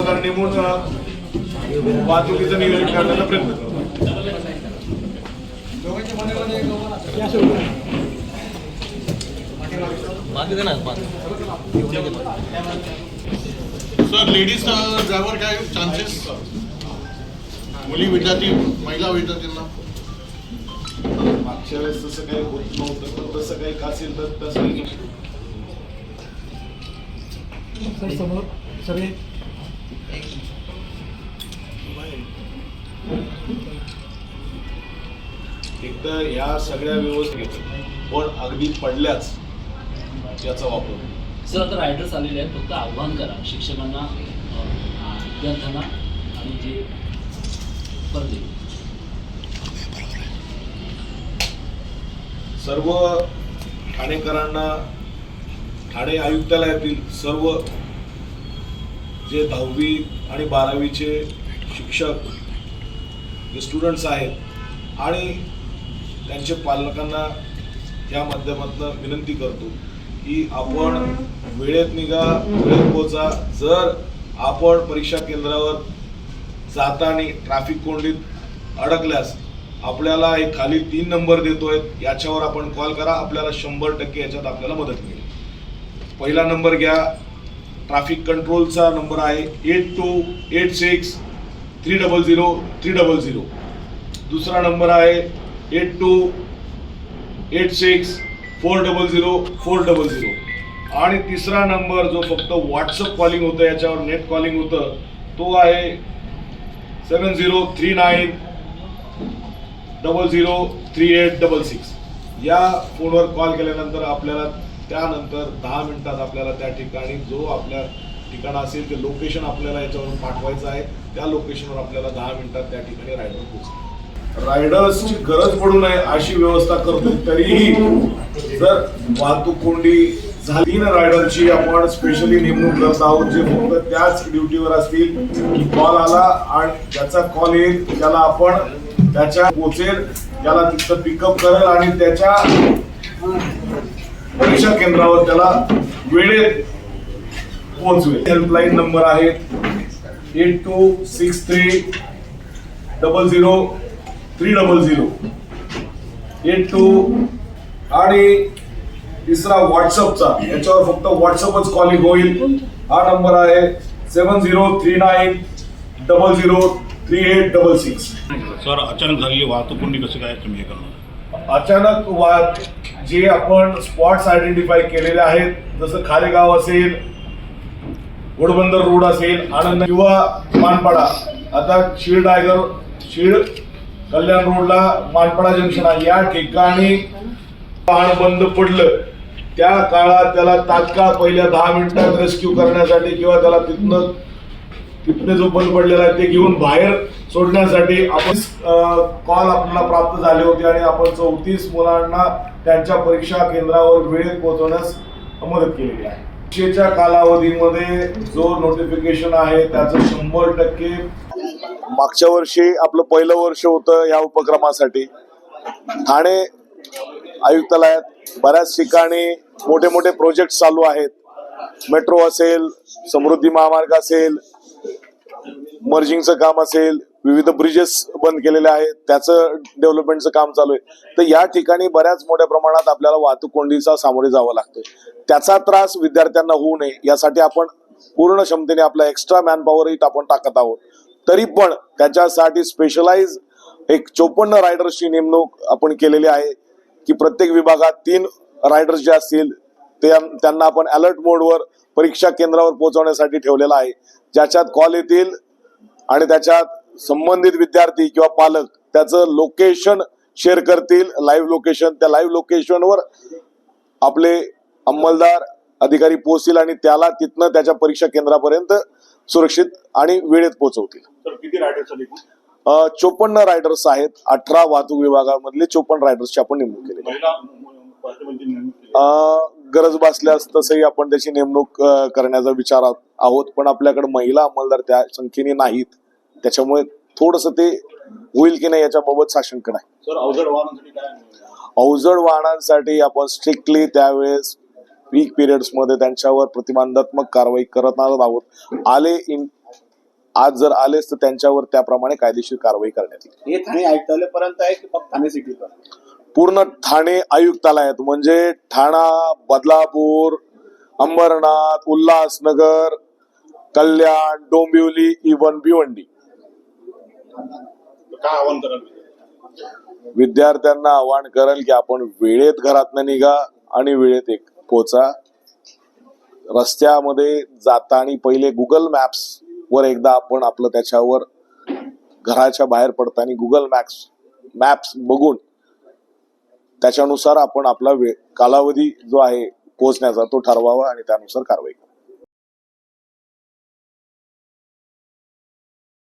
त्यानुसार नेमून वाहतुकीचं नियोजन करण्याचा प्रयत्न करतो. सर लेडीज ड्रायव्हर काय चान्सेस मुली विद्यार्थी महिला विद्यार्थ्यांना मागच्या वेळेस तसं काही होत नव्हतं, पण तसं काही असेल तर तसं समोर सगळे एकदा ह्या सगळ्या व्यवस्थित पण अगदी पडल्याच याचा वापर. सर आता रायडर्स आलेले आहेत, फक्त आव्हान करा शिक्षकांना, विद्यार्थ्यांना आणि जे स्पर्धे सर्व ठाणेकरांना, ठाणे आयुक्तालयातील सर्व जे 10वी आणि 12वीचे शिक्षक जे स्टुडंट्स आहेत आणि त्यांच्या पालकांना या माध्यमातून विनंती करतो की आपण वेळेत निघा, वेळेत पोहोचा. जर आपण परीक्षा केंद्रावर जाताना ट्रॅफिक कोंडीत अडकल्यास आपल्याला एक खाली 3 नंबर देतोय, याच्यावर आपण कॉल करा. आपल्याला 100% याच्यात आपल्याला मदत मिळेल. पहिला नंबर घ्या, ट्रॅफिक कंट्रोलचा नंबर आहे 8286 300 300. दुसरा नंबर आहे 8286 400 400. आणि तिसरा नंबर जो फक्त व्हॉट्सअप कॉलिंग होतं, याच्यावर नेट कॉलिंग होतं, तो आहे 7039 003866. या फोनवर कॉल केल्यानंतर आपल्याला त्यानंतर 10 मिनिटात आपल्याला त्या ठिकाणी जो आपल्या ठिकाण असेल ते लोकेशन आपल्याला याच्यावरून पाठवायचं आहे. त्या लोकेशनवर आपल्याला 10 मिनिटात त्या ठिकाणी रायडर पोहोचतो. रायडर्सची गरज पडू नये अशी व्यवस्था करतो. तरीही जर वाहतूक कोंडी झाली ना, रायडरची आपण स्पेशली नेमणूक करत आहोत, जे फक्त त्याच ड्युटीवर असतील की कॉल आला आणि ज्याचा कॉल येईल त्याला आपण त्याच्या पोचेल, त्याला तिथं पिकअप करेल आणि त्याच्या परीक्षा केंद्रावर त्याला वेळेत पोहोचवेल. हेल्पलाईन नंबर आहे 8263 00 300 82. आणि तिसरा व्हॉट्सअपचा, याच्यावर फक्त व्हॉट्सअपच कॉलिंग होईल. हा नंबर आहे 7039 003866. सर अचानक झालेली वाहतूक कोंडी कसं काय तुम्ही हे करणार? अचानक जे आपण स्पॉट्स आयडेंटिफाय केलेले आहेत, जसं खालेगाव असेल, घोडबंदर रोड असेल, आनंद किंवा मानपाडा. आता शीळ कल्याण रोडला मानपाडा जंक्शन आहे, या ठिकाणी वाहन बंद पडलं त्या काळात त्याला तात्काळ पहिल्या 10 मिनिटात रेस्क्यू करण्यासाठी किंवा त्याला तिथने जो बंद पडलेला आहे ते घेऊन बाहेर सोडण्यासाठी आपण कॉल आपल्याला प्राप्त झाले होते आणि आपण 34 मुलांना त्यांच्या परीक्षा केंद्रावर वेळेत पोहोचवण्यास मदत केलेली आहे. परीक्षेच्या कालावधीमध्ये जो नोटिफिकेशन आहे त्याचं 100%. मागच्या वर्षी आपलं पहिलं वर्ष होतं या उपक्रमासाठी. ठाणे आयुक्तालयात बऱ्याच ठिकाणी मोठे मोठे प्रोजेक्ट चालू आहेत. मेट्रो असेल, समृद्धी महामार्ग असेल, मर्जिंगचं काम असेल, विविध ब्रिजेस बंद केलेले आहेत, त्याचं डेव्हलपमेंटचं काम चालू आहे. तर या ठिकाणी बऱ्याच मोठ्या प्रमाणात आपल्याला वाहतूक कोंडीचा सामोरे जावं लागतं. त्याचा त्रास विद्यार्थ्यांना होऊ नये यासाठी आपण पूर्ण क्षमतेने आपला एक्स्ट्रा मॅनपॉवरही आपण टाकत आहोत. तरी पण त्याच्यासाठी स्पेशलाइज एक 54 रायडर्सची नेमणूक आपण केलेली आहे की प्रत्येक विभागात 3 रायडर्स जे असतील त्यांना आपण अलर्ट मोडवर परीक्षा केंद्रावर पोहोचवण्यासाठी ठेवलेला आहे. ज्याच्यात कॉल येतील आणि त्याच्यात संबंधित विद्यार्थी किंवा पालक त्याचं लोकेशन शेअर करतील, लाईव्ह लोकेशन. त्या लाईव्ह लोकेशनवर आपले अंमलदार अधिकारी पोहोचतील आणि त्याला तिथनं त्याच्या परीक्षा केंद्रापर्यंत सुरक्षित आणि वेळेत पोहोचवतील. सर किती रायडर्स आले? 54 रायडर्स आहेत. 18 वाहतूक विभागामधले 54 रायडर्सची आपण नेमणूक केली. गरज भासल्यास तसंही आपण त्याची नेमणूक करण्याचा विचार आहोत, पण आपल्याकडे महिला अंमलदार त्या संख्येने नाहीत, त्याच्यामुळे थोडस ते होईल की नाही याच्याबाबत साशंक नाही. सर अवजड वाहनांसाठी काय? अवजड वाहनांसाठी आपण स्ट्रिक्टली त्यावेळेस पीक पिरियड्स मध्ये त्यांच्यावर प्रतिबंधात्मक कारवाई करत आहोत. आले आज जर आलेच तर त्यांच्यावर त्याप्रमाणे कायदेशीर कारवाई करण्यात येईल. हे ठाणे आयुक्तालयापर्यंत आहे की फक्त ठाणे सिटीपर्यंत? पूर्ण ठाणे आयुक्तालयात म्हणजे ठाणा, बदलापूर, अंबरनाथ, उल्हासनगर, कल्याण, डोंबिवली, इवन भिवंडी. काय आव्हान कराल? विद्यार्थ्यांना आवाहन करेल की आपण वेळेत घरातनं निघा आणि वेळेत पोहोचा. रस्त्यामध्ये जाताना पहिले गुगल मॅप्स वर एकदा आपण आपलं त्याच्यावर घराच्या बाहेर पडताना गुगल मॅप्स बघून त्याच्यानुसार आपण आपला कालावधी जो आहे पोहोचण्याचा तो ठरवावा आणि त्यानुसार कारवाई करावी.